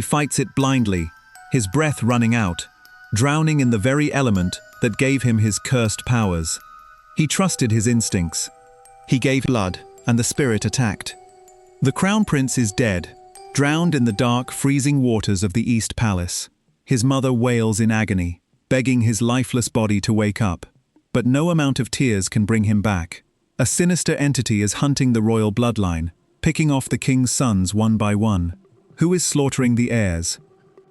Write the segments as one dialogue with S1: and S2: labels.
S1: He fights it blindly, his breath running out, drowning in the very element that gave him his cursed powers. He trusted his instincts. He gave blood, and the spirit attacked. The crown prince is dead, drowned in the dark, freezing waters of the East Palace. His mother wails in agony, begging his lifeless body to wake up. But no amount of tears can bring him back. A sinister entity is hunting the royal bloodline, picking off the king's sons one by one. Who is slaughtering the heirs?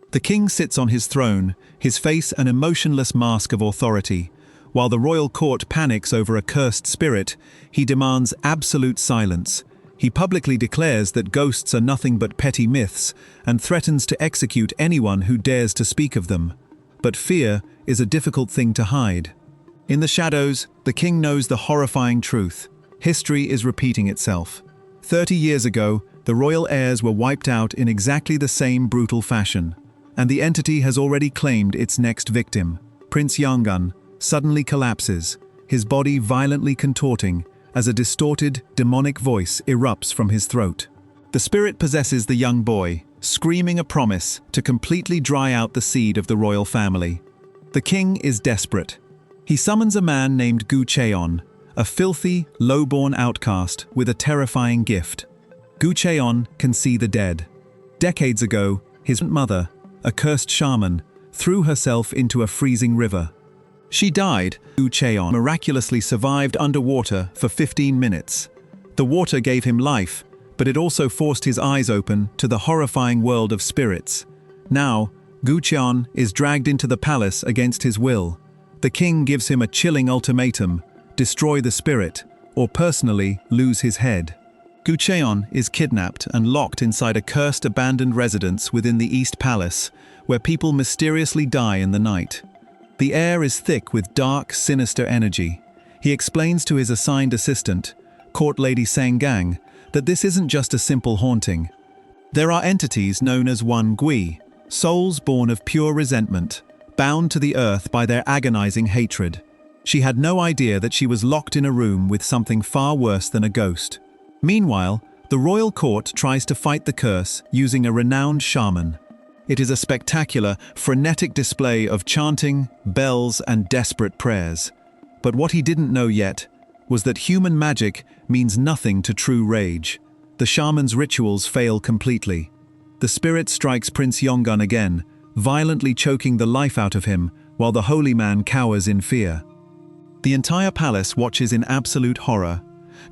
S1: The king sits on his throne, his face an emotionless mask of authority. While the royal court panics over a cursed spirit, he demands absolute silence. He publicly declares that ghosts are nothing but petty myths and threatens to execute anyone who dares to speak of them. But fear is a difficult thing to hide. In the shadows, the king knows the horrifying truth. History is repeating itself. 30 years ago, the royal heirs were wiped out in exactly the same brutal fashion. And the entity has already claimed its next victim. Prince llaman suddenly collapses, his body violently contorting as a distorted, demonic voice erupts from his throat. The spirit possesses the young boy, screaming a promise to completely dry out the seed of the royal family. The king is desperate. He summons a man named qu'un, a filthy, low-born outcast with a terrifying gift. qu'un can see the dead. Decades ago, his mother, a cursed shaman, threw herself into a freezing river. She died. qu'un miraculously survived underwater for 15 minutes. The water gave him life, but it also forced his eyes open to the horrifying world of spirits. Now, qu'un is dragged into the palace against his will. The king gives him a chilling ultimatum: destroy the spirit, or personally lose his head. qu'un is kidnapped and locked inside a cursed abandoned residence within the East Palace, where people mysteriously die in the night. The air is thick with dark, sinister energy. He explains to his assigned assistant, Court Lady Sengang, that this isn't just a simple haunting. There are entities known as qu'un, souls born of pure resentment, bound to the earth by their agonizing hatred. She had no idea that she was locked in a room with something far worse than a ghost. Meanwhile, the royal court tries to fight the curse using a renowned shaman. It is a spectacular, frenetic display of chanting, bells, and desperate prayers. But what he didn't know yet was that human magic means nothing to true rage. The shaman's rituals fail completely. The spirit strikes Prince llaman again, violently choking the life out of him, while the holy man cowers in fear. The entire palace watches in absolute horror.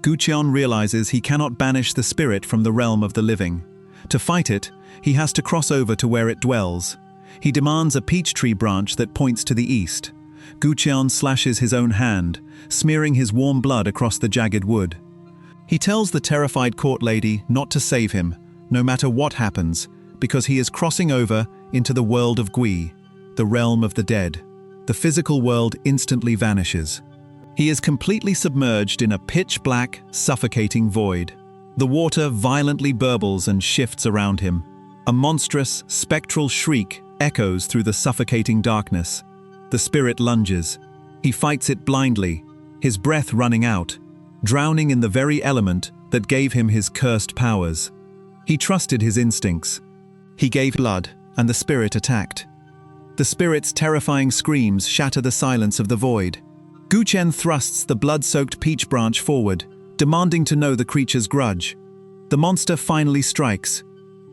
S1: qu'un realizes he cannot banish the spirit from the realm of the living. To fight it, he has to cross over to where it dwells. He demands a peach tree branch that points to the east. qu'un slashes his own hand, smearing his warm blood across the jagged wood. He tells the terrified court lady not to save him, no matter what happens, because he is crossing over into the world of qu'un, the realm of the dead. The physical world instantly vanishes. He is completely submerged in a pitch-black, suffocating void. The water violently burbles and shifts around him. A monstrous, spectral shriek echoes through the suffocating darkness. The spirit lunges. He fights it blindly, his breath running out, drowning in the very element that gave him his cursed powers. He trusted his instincts. He gave blood, and the spirit attacked. The spirit's terrifying screams shatter the silence of the void. qu'un thrusts the blood-soaked peach branch forward, demanding to know the creature's grudge. The monster finally strikes.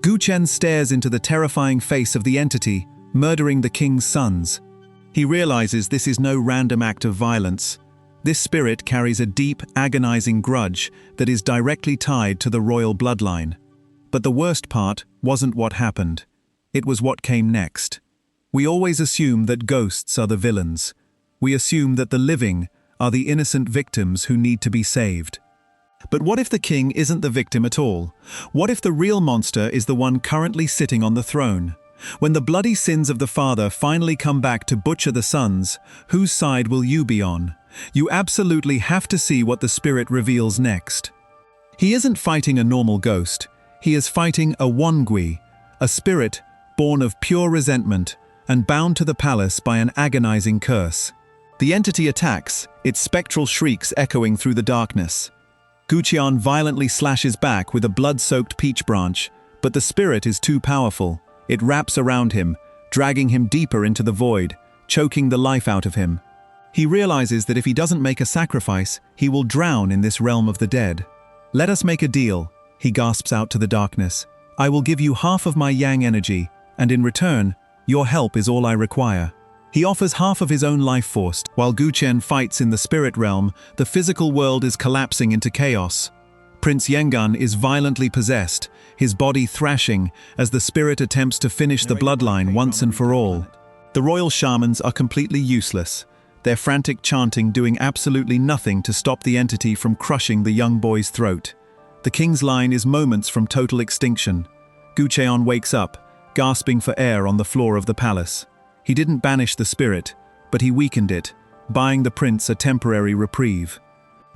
S1: qu'un stares into the terrifying face of the entity, murdering the king's sons. He realizes this is no random act of violence. This spirit carries a deep, agonizing grudge that is directly tied to the royal bloodline. But the worst part wasn't what happened. It was what came next. We always assume that ghosts are the villains. We assume that the living are the innocent victims who need to be saved. But what if the king isn't the victim at all? What if the real monster is the one currently sitting on the throne? When the bloody sins of the father finally come back to butcher the sons, whose side will you be on? You absolutely have to see what the spirit reveals next. He isn't fighting a normal ghost. He is fighting a qu'un, a spirit born of pure resentment and bound to the palace by an agonizing curse. The entity attacks, its spectral shrieks echoing through the darkness. qu'un violently slashes back with a blood-soaked peach branch, but the spirit is too powerful. It wraps around him, dragging him deeper into the void, choking the life out of him. He realizes that if he doesn't make a sacrifice, he will drown in this realm of the dead. "Let us make a deal," he gasps out to the darkness. "I will give you half of my yang energy, and in return, your help is all I require." He offers half of his own life force. While Guqian fights in the spirit realm, the physical world is collapsing into chaos. Prince Yengan is violently possessed, his body thrashing as the spirit attempts to finish the bloodline once and for all. The royal shamans are completely useless, their frantic chanting doing absolutely nothing to stop the entity from crushing the young boy's throat. The king's line is moments from total extinction. Guqian wakes up, gasping for air on the floor of the palace. He didn't banish the spirit, but he weakened it, buying the prince a temporary reprieve.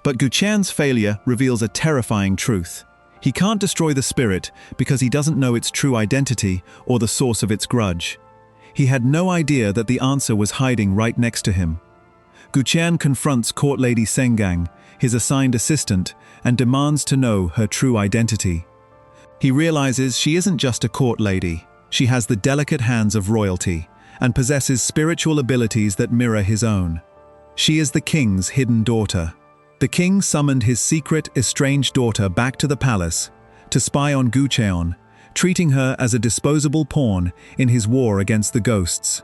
S1: But Guqian's failure reveals a terrifying truth. He can't destroy the spirit because he doesn't know its true identity or the source of its grudge. He had no idea that the answer was hiding right next to him. Guqian confronts Court Lady Sengang, his assigned assistant, and demands to know her true identity. He realizes she isn't just a court lady. She has the delicate hands of royalty and possesses spiritual abilities that mirror his own. She is the king's hidden daughter. The king summoned his secret, estranged daughter back to the palace to spy on Guqian, treating her as a disposable pawn in his war against the ghosts.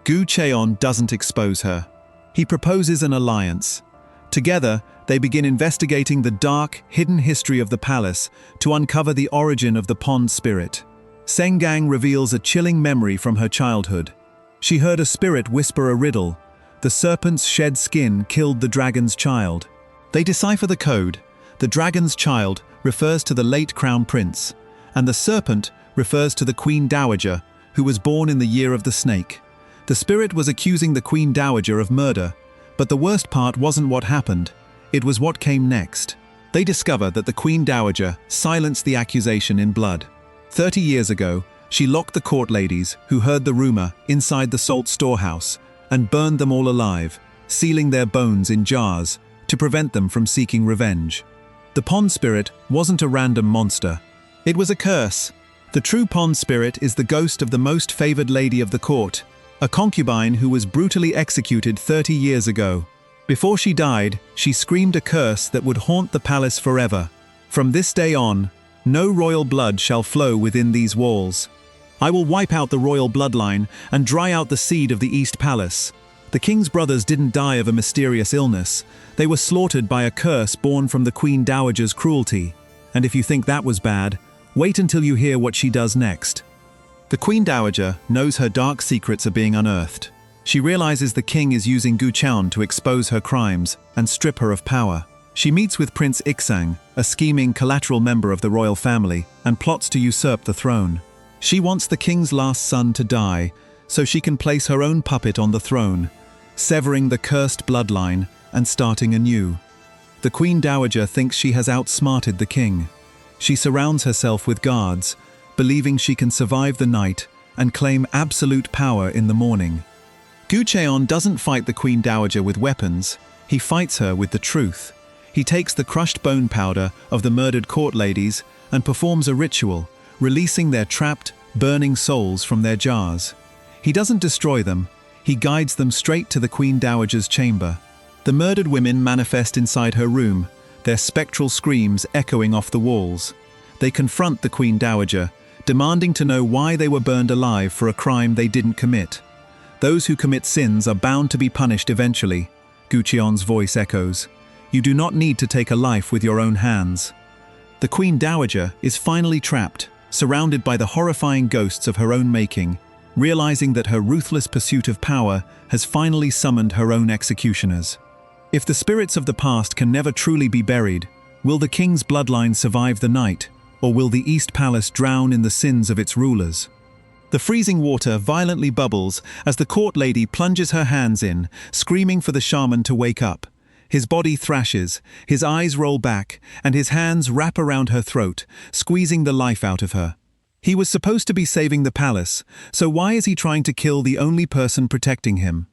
S1: Guqian doesn't expose her. He proposes an alliance. Together, they begin investigating the dark, hidden history of the palace to uncover the origin of the pond spirit. Sengang reveals a chilling memory from her childhood. She heard a spirit whisper a riddle. The serpent's shed skin killed the dragon's child. They decipher the code. The dragon's child refers to the late crown prince, and the serpent refers to the queen dowager, who was born in the year of the snake. The spirit was accusing the queen dowager of murder, but the worst part wasn't what happened. It was what came next. They discover that the queen dowager silenced the accusation in blood. 30 years ago, she locked the court ladies who heard the rumor inside the salt storehouse and burned them all alive, sealing their bones in jars to prevent them from seeking revenge. The pond spirit wasn't a random monster. It was a curse. The true pond spirit is the ghost of the most favored lady of the court, a concubine who was brutally executed 30 years ago. Before she died, she screamed a curse that would haunt the palace forever. "From this day on, no royal blood shall flow within these walls. I will wipe out the royal bloodline and dry out the seed of the East Palace." The king's brothers didn't die of a mysterious illness. They were slaughtered by a curse born from the queen dowager's cruelty. And if you think that was bad, wait until you hear what she does next. The queen dowager knows her dark secrets are being unearthed. She realizes the king is using Guqian to expose her crimes and strip her of power. She meets with Prince Ixang, a scheming collateral member of the royal family, and plots to usurp the throne. She wants the king's last son to die, so she can place her own puppet on the throne, severing the cursed bloodline and starting anew. The queen dowager thinks she has outsmarted the king. She surrounds herself with guards, believing she can survive the night and claim absolute power in the morning. Guqian doesn't fight the queen dowager with weapons, he fights her with the truth. He takes the crushed bone powder of the murdered court ladies and performs a ritual, releasing their trapped, burning souls from their jars. He doesn't destroy them, he guides them straight to the queen dowager's chamber. The murdered women manifest inside her room, their spectral screams echoing off the walls. They confront the queen dowager, demanding to know why they were burned alive for a crime they didn't commit. "Those who commit sins are bound to be punished eventually," Guqian's voice echoes. "You do not need to take a life with your own hands." The queen dowager is finally trapped, surrounded by the horrifying ghosts of her own making, realizing that her ruthless pursuit of power has finally summoned her own executioners. If the spirits of the past can never truly be buried, will the king's bloodline survive the night, or will the East Palace drown in the sins of its rulers? The freezing water violently bubbles as the court lady plunges her hands in, screaming for the shaman to wake up. His body thrashes, his eyes roll back, and his hands wrap around her throat, squeezing the life out of her. He was supposed to be saving the palace, so why is he trying to kill the only person protecting him?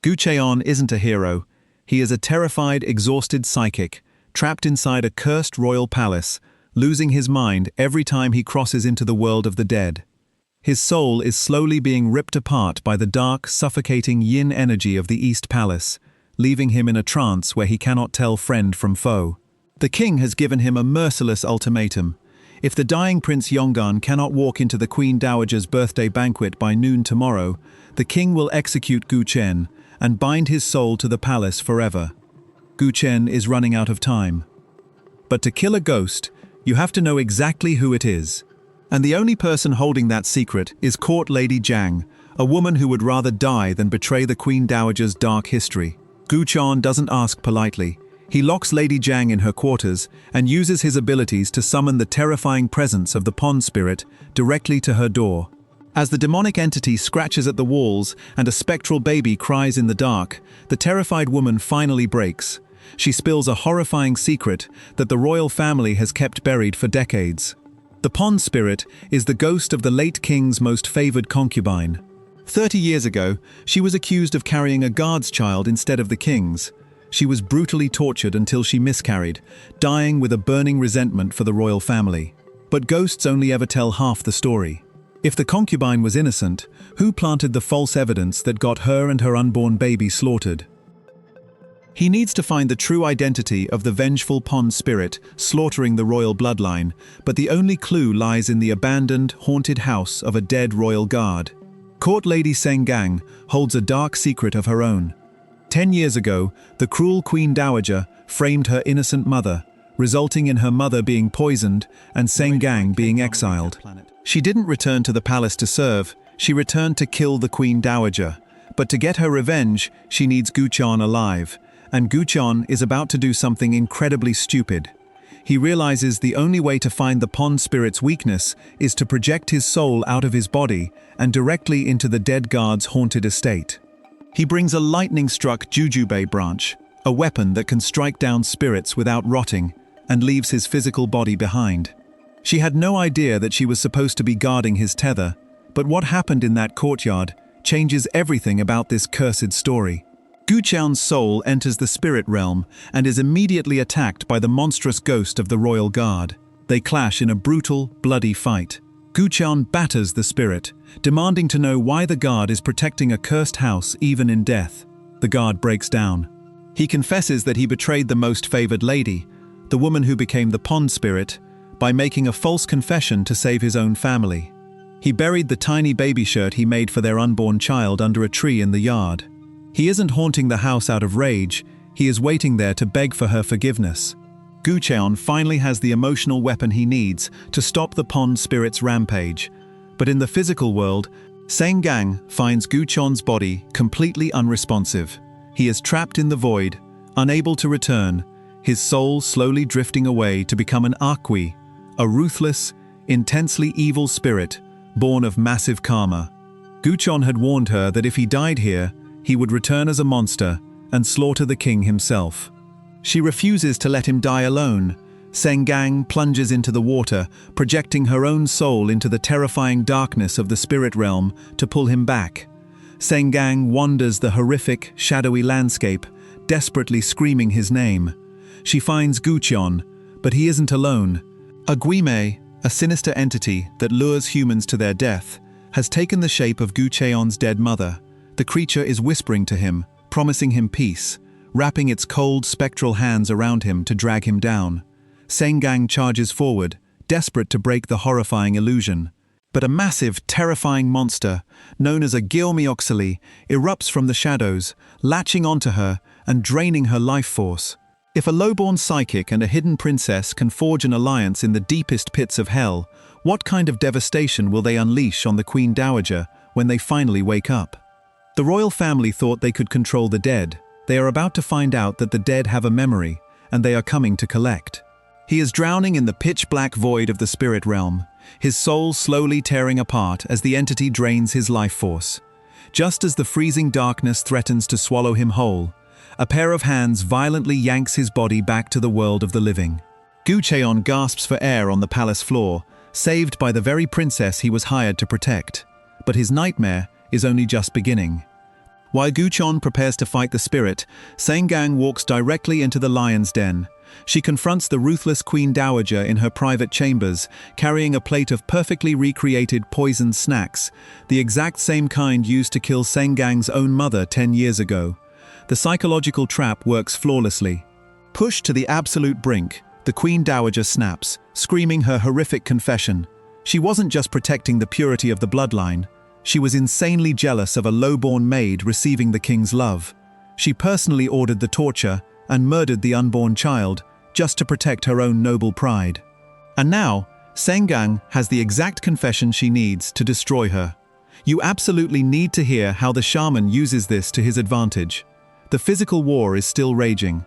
S1: Guqian isn't a hero. He is a terrified, exhausted psychic, trapped inside a cursed royal palace, losing his mind every time he crosses into the world of the dead. His soul is slowly being ripped apart by the dark, suffocating yin energy of the East Palace, leaving him in a trance where he cannot tell friend from foe. The king has given him a merciless ultimatum. If the dying Prince Yongan cannot walk into the Queen Dowager's birthday banquet by noon tomorrow, the king will execute Gu Chen and bind his soul to the palace forever. Gu Chen is running out of time. But to kill a ghost, you have to know exactly who it is. And the only person holding that secret is Court Lady Jiang, a woman who would rather die than betray the Queen Dowager's dark history. Gu Chen doesn't ask politely. He locks Lady Jiang in her quarters and uses his abilities to summon the terrifying presence of the pond spirit directly to her door. As the demonic entity scratches at the walls and a spectral baby cries in the dark, the terrified woman finally breaks. She spills a horrifying secret that the royal family has kept buried for decades. The pond spirit is the ghost of the late king's most favored concubine. 30 years ago, she was accused of carrying a guard's child instead of the king's. She was brutally tortured until she miscarried, dying with a burning resentment for the royal family. But ghosts only ever tell half the story. If the concubine was innocent, who planted the false evidence that got her and her unborn baby slaughtered? He needs to find the true identity of the vengeful pond spirit slaughtering the royal bloodline, but the only clue lies in the abandoned, haunted house of a dead royal guard. Court Lady Sengang holds a dark secret of her own. 10 years ago, the cruel Queen Dowager framed her innocent mother, resulting in her mother being poisoned and Sengang being exiled. She didn't return to the palace to serve, she returned to kill the Queen Dowager. But to get her revenge, she needs Gu Chen alive, and Gu Chen is about to do something incredibly stupid. He realizes the only way to find the pond spirit's weakness is to project his soul out of his body and directly into the dead guard's haunted estate. He brings a lightning-struck jujube branch, a weapon that can strike down spirits without rotting, and leaves his physical body behind. She had no idea that she was supposed to be guarding his tether, but what happened in that courtyard changes everything about this cursed story. Gu Chen's soul enters the spirit realm and is immediately attacked by the monstrous ghost of the royal guard. They clash in a brutal, bloody fight. Gu Chen batters the spirit, demanding to know why the guard is protecting a cursed house even in death. The guard breaks down. He confesses that he betrayed the most favored lady, the woman who became the pond spirit, by making a false confession to save his own family. He buried the tiny baby shirt he made for their unborn child under a tree in the yard. He isn't haunting the house out of rage, he is waiting there to beg for her forgiveness. Gu Chen finally has the emotional weapon he needs to stop the pond spirit's rampage. But in the physical world, Sengang finds Gu Chen's body completely unresponsive. He is trapped in the void, unable to return, his soul slowly drifting away to become an Aqui, a ruthless, intensely evil spirit, born of massive karma. Gu Chen had warned her that if he died here, he would return as a monster and slaughter the king himself. She refuses to let him die alone. Sengang plunges into the water, projecting her own soul into the terrifying darkness of the spirit realm to pull him back. Sengang wanders the horrific, shadowy landscape, desperately screaming his name. She finds Gu Chen, but he isn't alone. A Guime, a sinister entity that lures humans to their death, has taken the shape of Gu Chen's dead mother. The creature is whispering to him, promising him peace, wrapping its cold, spectral hands around him to drag him down. Sengang charges forward, desperate to break the horrifying illusion. But a massive, terrifying monster, known as a Guillemioxili, erupts from the shadows, latching onto her and draining her life force. If a lowborn psychic and a hidden princess can forge an alliance in the deepest pits of hell, what kind of devastation will they unleash on the Queen Dowager when they finally wake up? The royal family thought they could control the dead. They are about to find out that the dead have a memory, and they are coming to collect. He is drowning in the pitch-black void of the spirit realm, his soul slowly tearing apart as the entity drains his life force. Just as the freezing darkness threatens to swallow him whole, a pair of hands violently yanks his body back to the world of the living. Gu Chen gasps for air on the palace floor, saved by the very princess he was hired to protect. But his nightmare is only just beginning. While Gu Chen prepares to fight the spirit, Sengang walks directly into the lion's den, She confronts the ruthless Queen Dowager in her private chambers, carrying a plate of perfectly recreated poisoned snacks, the exact same kind used to kill Sengang's own mother 10 years ago. The psychological trap works flawlessly. Pushed to the absolute brink, the Queen Dowager snaps, screaming her horrific confession. She wasn't just protecting the purity of the bloodline. She was insanely jealous of a low-born maid receiving the king's love. She personally ordered the torture and murdered the unborn child just to protect her own noble pride. And now, Sengang has the exact confession she needs to destroy her. You absolutely need to hear how the shaman uses this to his advantage. The physical war is still raging.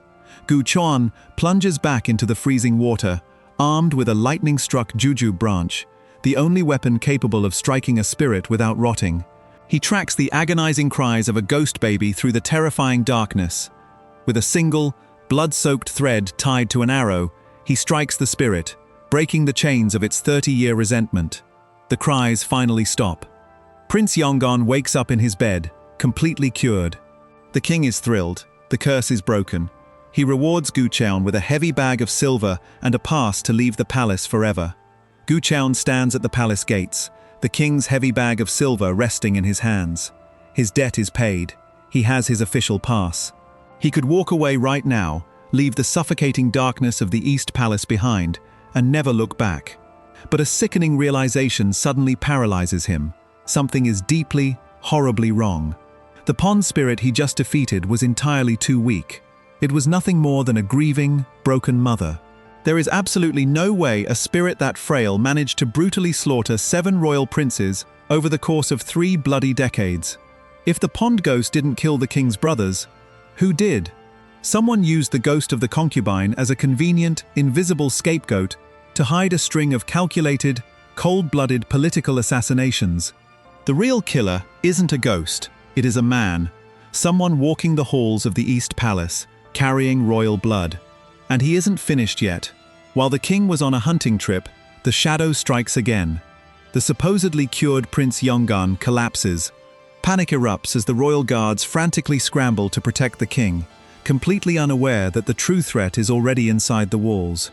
S1: Gu Chuan plunges back into the freezing water, armed with a lightning-struck jujube branch, the only weapon capable of striking a spirit without rotting. He tracks the agonizing cries of a ghost baby through the terrifying darkness. With a single, blood-soaked thread tied to an arrow, he strikes the spirit, breaking the chains of its 30-year resentment. The cries finally stop. Prince Yongan wakes up in his bed, completely cured. The king is thrilled. The curse is broken. He rewards Gu Chuan with a heavy bag of silver and a pass to leave the palace forever. Gu Chuan stands at the palace gates, the king's heavy bag of silver resting in his hands. His debt is paid. He has his official pass. He could walk away right now, leave the suffocating darkness of the East Palace behind, and never look back. But a sickening realization suddenly paralyzes him. Something is deeply, horribly wrong. The pond spirit he just defeated was entirely too weak. It was nothing more than a grieving, broken mother. There is absolutely no way a spirit that frail managed to brutally slaughter 7 royal princes over the course of 3 bloody decades. If the pond ghost didn't kill the king's brothers, who did? Someone used the ghost of the concubine as a convenient, invisible scapegoat to hide a string of calculated, cold-blooded political assassinations. The real killer isn't a ghost, it is a man, someone walking the halls of the East Palace, carrying royal blood. And he isn't finished yet. While the king was on a hunting trip, the shadow strikes again. The supposedly cured Prince Yongan collapses. Panic erupts as the royal guards frantically scramble to protect the king, completely unaware that the true threat is already inside the walls.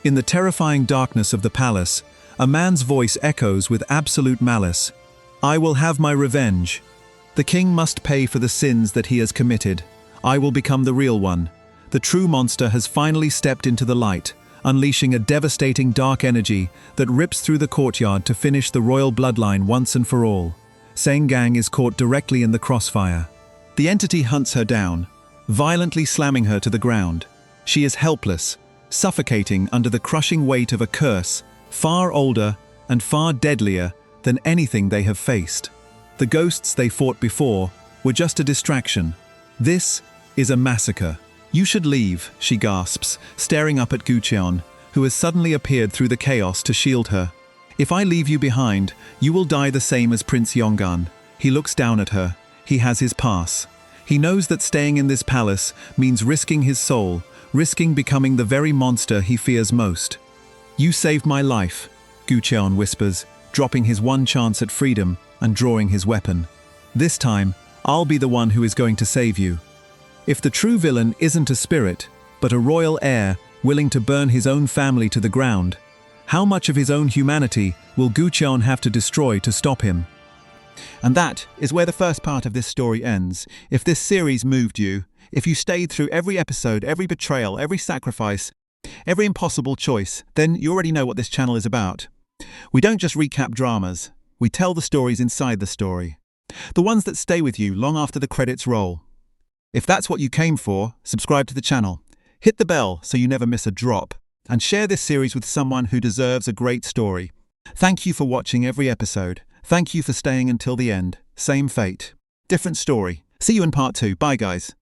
S1: In the terrifying darkness of the palace, a man's voice echoes with absolute malice. "I will have my revenge. The king must pay for the sins that he has committed. I will become the real one." The true monster has finally stepped into the light, unleashing a devastating dark energy that rips through the courtyard to finish the royal bloodline once and for all. Sengang is caught directly in the crossfire. The entity hunts her down, violently slamming her to the ground. She is helpless, suffocating under the crushing weight of a curse far older and far deadlier than anything they have faced. The ghosts they fought before were just a distraction. This is a massacre. "You should leave," she gasps, staring up at Gu Chuan, who has suddenly appeared through the chaos to shield her. "If I leave you behind, you will die the same as Prince Yongan." He looks down at her. He has his pass. He knows that staying in this palace means risking his soul, risking becoming the very monster he fears most. "You saved my life," Gu Chuan whispers, dropping his one chance at freedom and drawing his weapon. "This time, I'll be the one who is going to save you." If the true villain isn't a spirit, but a royal heir willing to burn his own family to the ground, how much of his own humanity will Gu Chuan have to destroy to stop him? And that is where the first part of this story ends. If this series moved you, if you stayed through every episode, every betrayal, every sacrifice, every impossible choice, then you already know what this channel is about. We don't just recap dramas, we tell the stories inside the story. The ones that stay with you long after the credits roll. If that's what you came for, subscribe to the channel. Hit the bell so you never miss a drop. And share this series with someone who deserves a great story. Thank you for watching every episode. Thank you for staying until the end. Same fate. Different story. See you in part 2. Bye guys.